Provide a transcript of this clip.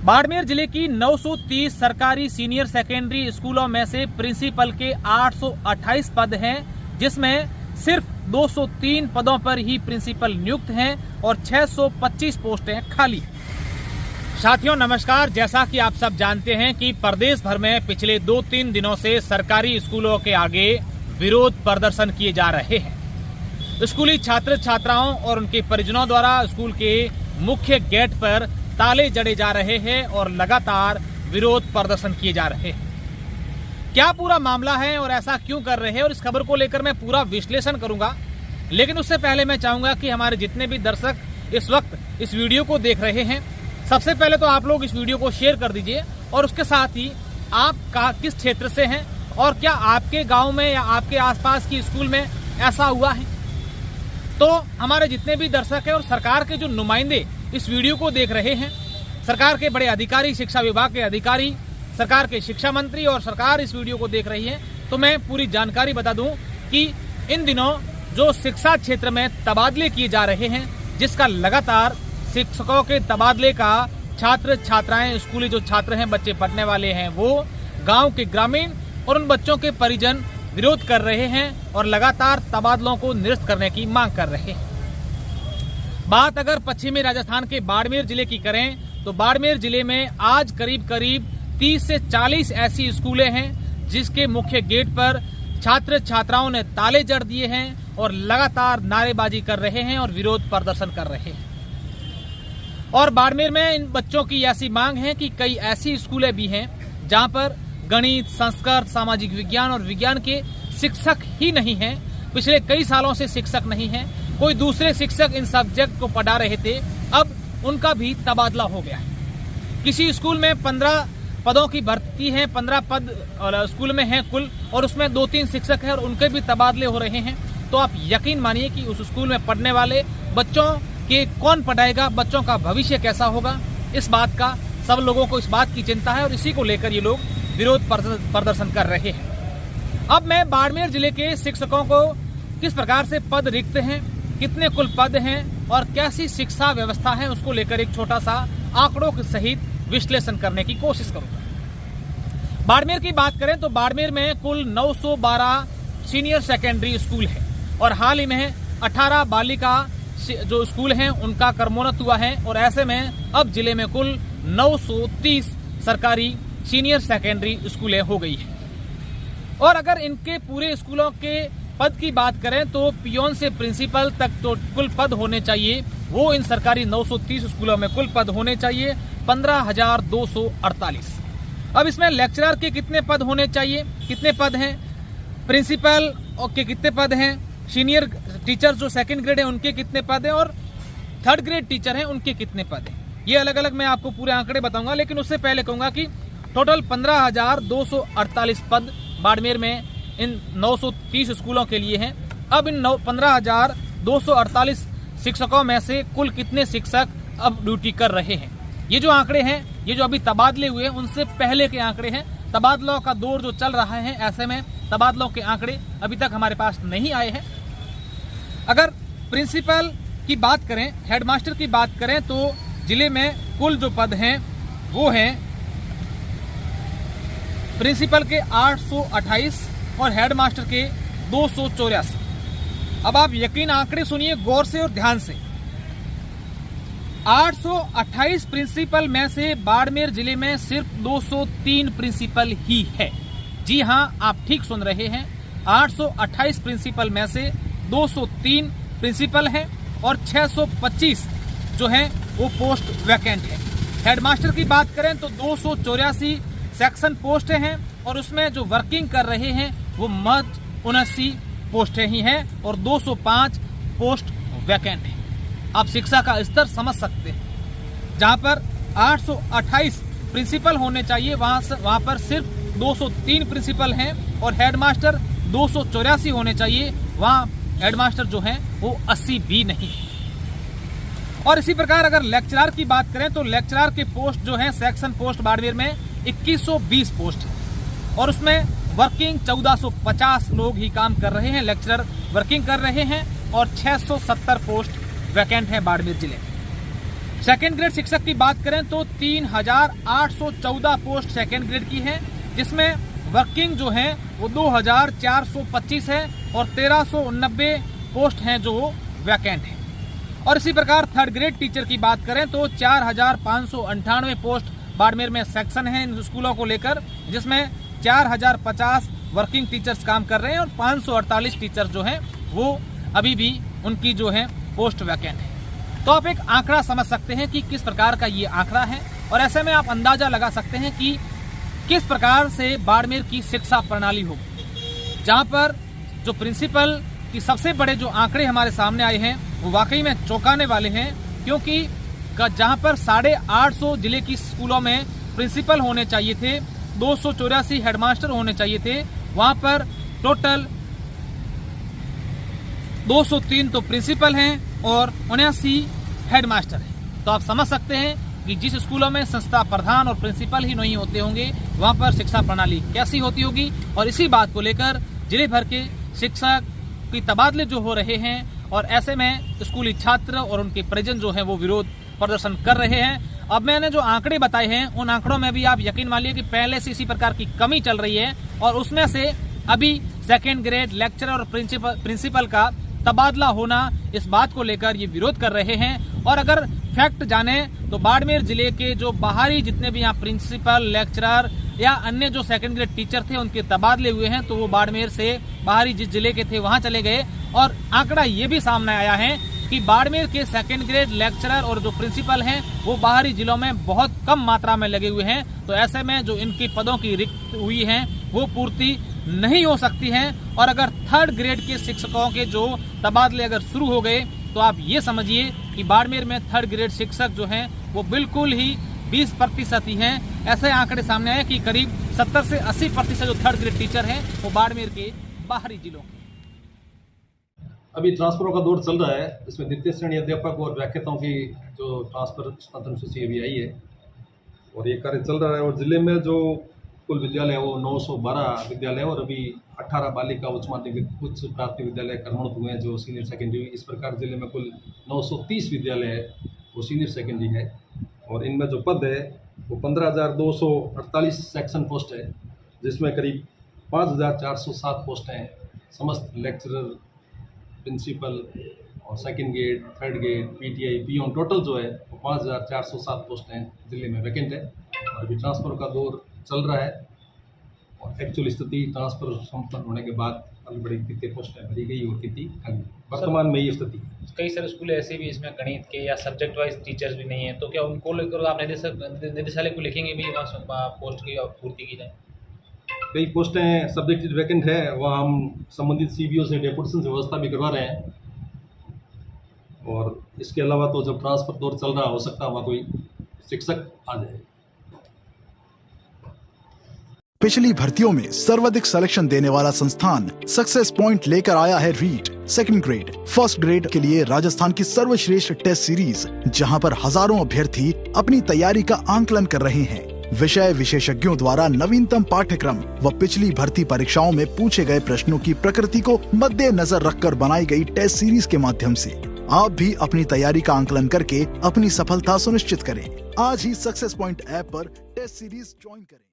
बाड़मेर जिले की 930 सरकारी सीनियर सेकेंडरी स्कूलों में से प्रिंसिपल के 828 पद हैं, जिसमें सिर्फ 203 पदों पर ही प्रिंसिपल नियुक्त हैं और 625 पोस्टें खाली हैं। साथियों नमस्कार। जैसा कि आप सब जानते हैं कि प्रदेश भर में पिछले 2-3 दिनों से सरकारी स्कूलों के आगे विरोध प्रदर्शन किए जा रहे हैं। स्कूली छात्र छात्राओं और उनके परिजनों द्वारा स्कूल के मुख्य गेट पर ताले जड़े जा रहे हैं और लगातार विरोध प्रदर्शन किए जा रहे हैं। क्या पूरा मामला है और ऐसा क्यों कर रहे हैं, और इस खबर को लेकर मैं पूरा विश्लेषण करूंगा। लेकिन उससे पहले मैं चाहूंगा कि हमारे जितने भी दर्शक इस वक्त इस वीडियो को देख रहे हैं, सबसे पहले तो आप लोग इस वीडियो को शेयर कर दीजिए और उसके साथ ही आप किस क्षेत्र से हैं और क्या आपके गांव में या आपके आसपास की स्कूल में ऐसा हुआ है। तो हमारे जितने भी दर्शक हैं और सरकार के जो नुमाइंदे इस वीडियो को देख रहे हैं, सरकार के बड़े अधिकारी, शिक्षा विभाग के अधिकारी, सरकार के शिक्षा मंत्री और सरकार इस वीडियो को देख रही है, तो मैं पूरी जानकारी बता दूं कि इन दिनों जो शिक्षा क्षेत्र में तबादले किए जा रहे हैं, जिसका लगातार शिक्षकों के तबादले का छात्र छात्राएं, स्कूली जो छात्र हैं, बच्चे पढ़ने वाले हैं, वो गांव के ग्रामीण और उन बच्चों के परिजन विरोध कर रहे हैं और लगातार तबादलों को निरस्त करने की मांग कर रहे हैं। बात अगर पश्चिमी राजस्थान के बाड़मेर जिले की करें तो बाड़मेर जिले में आज करीब 30 से 40 ऐसी स्कूलें हैं जिसके मुख्य गेट पर छात्र छात्राओं ने ताले जड़ दिए हैं और लगातार नारेबाजी कर रहे हैं और विरोध प्रदर्शन कर रहे हैं। और बाड़मेर में इन बच्चों की ऐसी मांग है कि कई ऐसी स्कूलें भी हैं जहां पर गणित, संस्कृत, सामाजिक विज्ञान और विज्ञान के शिक्षक ही नहीं हैं। पिछले कई सालों से शिक्षक नहीं हैं, कोई दूसरे शिक्षक इन सब्जेक्ट को पढ़ा रहे थे, अब उनका भी तबादला हो गया है। किसी स्कूल में 15 पदों की भर्ती है, 15 पद स्कूल में हैं कुल, और उसमें 2-3 शिक्षक हैं और उनके भी तबादले हो रहे हैं। तो आप यकीन मानिए कि उस स्कूल में पढ़ने वाले बच्चों के कौन पढ़ाएगा, बच्चों का भविष्य कैसा होगा, इस बात का सब लोगों को इस बात की चिंता है और इसी को लेकर ये लोग विरोध प्रदर्शन कर रहे हैं। अब मैं बाड़मेर जिले के शिक्षकों को किस प्रकार से पद रिक्त हैं, कितने कुल पद हैं और कैसी शिक्षा व्यवस्था है, उसको लेकर एक छोटा सा आंकड़ों के सहित विश्लेषण करने की कोशिश करूंगा। बाड़मेर की बात करें तो बाड़मेर में कुल 912 सीनियर सेकेंडरी स्कूल है और हाल ही में 18 बालिका जो स्कूल हैं उनका क्रमोन्नत हुआ है और ऐसे में अब जिले में कुल 930 सरकारी सीनियर सेकेंडरी स्कूलें हो गई है। और अगर इनके पूरे स्कूलों के पद की बात करें तो पियोन से प्रिंसिपल तक तो कुल पद होने चाहिए, वो इन सरकारी 930 स्कूलों में कुल पद होने चाहिए 15,248। अब इसमें लेक्चरर के कितने पद होने चाहिए, कितने पद हैं, प्रिंसिपल के कितने पद हैं, सीनियर टीचर जो सेकंड ग्रेड है उनके कितने पद हैं और थर्ड ग्रेड टीचर हैं उनके कितने पद हैं, ये अलग अलग मैं आपको पूरे आंकड़े बताऊंगा। लेकिन उससे पहले कहूंगा कि टोटल 15,248 पद बाड़मेर में इन 930 स्कूलों के लिए हैं। अब इन 15,248 शिक्षकों में से कुल कितने शिक्षक अब ड्यूटी कर रहे हैं, ये जो आंकड़े हैं, ये जो अभी तबादले हुए हैं उनसे पहले के आंकड़े हैं। तबादलों का दौर जो चल रहा है, ऐसे में तबादलों के आंकड़े अभी तक हमारे पास नहीं आए हैं। अगर प्रिंसिपल की बात करें, हेडमास्टर की बात करें तो जिले में कुल जो पद हैं वो हैं प्रिंसिपल के 828 और हेडमास्टर के 284। अब आप यकीन आंकड़े सुनिए गौर से और ध्यान से। 828 प्रिंसिपल में से बाड़मेर जिले में सिर्फ 203 प्रिंसिपल ही है। जी हां, आप ठीक सुन रहे हैं, 828 प्रिंसिपल में से 203 प्रिंसिपल हैं और 625 जो हैं वो पोस्ट वैकेंट है। हेडमास्टर की बात करें तो 284 सेक्शन पोस्टें हैं और उसमें जो वर्किंग कर रहे हैं वो महज 79 पोस्टें ही हैं और 205 पोस्ट वैकेंट है। आप शिक्षा का स्तर समझ सकते हैं, जहां पर 828 प्रिंसिपल होने चाहिए वहां पर सिर्फ 203 प्रिंसिपल हैं और हेडमास्टर 284 होने चाहिए, वहां हेडमास्टर जो हैं वो 80 भी नहीं है। और इसी प्रकार अगर लेक्चरर की बात करें तो लेक्चरर के पोस्ट जो हैं सेक्शन पोस्ट बाड़मेर में 2120 पोस्ट है और उसमें वर्किंग 1450 लोग ही काम कर रहे हैं, लेक्चरर वर्किंग कर रहे हैं और 670 पोस्ट वैकेंट है बाड़मेर जिले में। सेकेंड ग्रेड शिक्षक की बात करें तो 3,814 पोस्ट सेकेंड ग्रेड की है, जिसमें वर्किंग जो है वो 2,425 है और 1,390 पोस्ट हैं जो वैकेंट है। और इसी प्रकार थर्ड ग्रेड टीचर की बात करें तो 4,598 पोस्ट बाड़मेर में सेक्शन है इन स्कूलों को लेकर, जिसमें 4,050 वर्किंग टीचर्स काम कर रहे हैं और 548 टीचर जो हैं वो अभी भी उनकी जो है पोस्ट वैकेंट है। तो आप एक आंकड़ा समझ सकते हैं कि किस प्रकार का ये आंकड़ा है, और ऐसे में आप अंदाजा लगा सकते हैं कि किस प्रकार से बाड़मेर की शिक्षा प्रणाली होगी, जहां पर जो प्रिंसिपल की सबसे बड़े जो आंकड़े हमारे सामने आए हैं वो वाकई में चौंकाने वाले हैं, क्योंकि जहां पर 850 जिले की स्कूलों में प्रिंसिपल होने चाहिए थे, 284 हेडमास्टर होने चाहिए थे, वहां पर टोटल 203 तो प्रिंसिपल हैं और 79 हेडमास्टर हैं। तो आप समझ सकते हैं कि जिस स्कूलों में संस्था प्रधान और प्रिंसिपल ही नहीं होते होंगे वहां पर शिक्षा प्रणाली कैसी होती होगी। और इसी बात को लेकर जिले भर के शिक्षक की तबादले जो हो रहे हैं, और ऐसे में स्कूली छात्र और उनके परिजन जो हैं वो विरोध प्रदर्शन कर रहे हैं। अब मैंने जो आंकड़े बताए हैं उन आंकड़ों में भी आप यकीन मानिए कि पहले से इसी प्रकार की कमी चल रही है, और उसमें से अभी सेकेंड ग्रेड लेक्चरर और प्रिंसिपल का तबादला होना, इस बात को लेकर ये विरोध कर रहे हैं। और अगर फैक्ट जाने तो बाड़मेर जिले के जो बाहरी जितने भी यहाँ प्रिंसिपल, लेक्चरर या अन्य जो सेकंड ग्रेड टीचर थे उनके तबादले हुए हैं, तो वो बाड़मेर से बाहरी जिस जिले के थे वहां चले गए। और आंकड़ा ये भी सामने आया है कि बाड़मेर के सेकंड ग्रेड लेक्चरर और जो प्रिंसिपल हैं वो बाहरी जिलों में बहुत कम मात्रा में लगे हुए हैं। तो ऐसे में जो इनकी पदों की रिक्त हुई हैं वो पूर्ति नहीं हो सकती हैं। और अगर थर्ड ग्रेड के शिक्षकों के जो तबादले अगर शुरू हो गए तो आप ये समझिए कि बाड़मेर में थर्ड ग्रेड शिक्षक जो हैं वो बिल्कुल ही 20% ही हैं। ऐसे आंकड़े सामने आए कि करीब 70 से 80% जो थर्ड ग्रेड टीचर हैं वो बाड़मेर के बाहरी जिलों के। अभी ट्रांसफरों का दौर चल रहा है, इसमें द्वितीय श्रेणी अध्यापक और व्याख्याताओं की जो ट्रांसफर अंतिम सूची अभी आई है और ये कार्य चल रहा है। और जिले में जो कुल विद्यालय है वो 912 विद्यालय और अभी 18 बालिका उच्च माध्यमिक उच्च प्राथमिक विद्यालय कर्मणुत हुए हैं जो सीनियर सेकेंडरी। इस प्रकार जिले में कुल 930 विद्यालय है वो सीनियर सेकेंडरी है, और इनमें जो पद है वो 15,248 सेक्शन पोस्ट है, जिसमें करीब 5,407 पोस्ट हैं समस्त लेक्चरर, प्रिंसिपल और second grade, third grade, PTI, peon, total जो है वो 5,407 पोस्ट हैं जिले में वैकेंट है। और अभी ट्रांसफ़र का दौर चल रहा है और एक्चुअल स्थिति ट्रांसफ़र संपन्न होने के बाद अभी बड़ी कितने पोस्टें भरी गई और कितनी खाली वर्तमान में ये स्थिति। कई सारे स्कूल ऐसे भी इसमें गणित के या सब्जेक्ट वाइज टीचर्स भी नहीं है, तो क्या उनको लेकर आप निदेशालय को लिखेंगे भी पोस्ट की पूर्ति की जाए? कई पोस्टें सब्जेक्ट वैकेंट है, वहाँ हम संबंधित सीबीओ से डेपुटेशन से व्यवस्था भी करवा रहे हैं। और इसके अलावा तो जब ट्रांसफर दौर चल रहा हो सकता है वहाँ कोई शिक्षक आ जाए। पिछली भर्तियों में सर्वाधिक सिलेक्शन देने वाला संस्थान सक्सेस पॉइंट लेकर आया है REET second grade, first grade के लिए राजस्थान की सर्वश्रेष्ठ टेस्ट सीरीज, जहां पर हजारों अभ्यर्थी अपनी तैयारी का आंकलन कर रहे हैं। विषय विशेषज्ञों द्वारा नवीनतम पाठ्यक्रम व पिछली भर्ती परीक्षाओं में पूछे गए प्रश्नों की प्रकृति को मद्देनजर रखकर बनाई गई टेस्ट सीरीज के माध्यम से आप भी अपनी तैयारी का आंकलन करके अपनी सफलता सुनिश्चित करें। आज ही सक्सेस पॉइंट ऐप पर टेस्ट सीरीज ज्वाइन करें।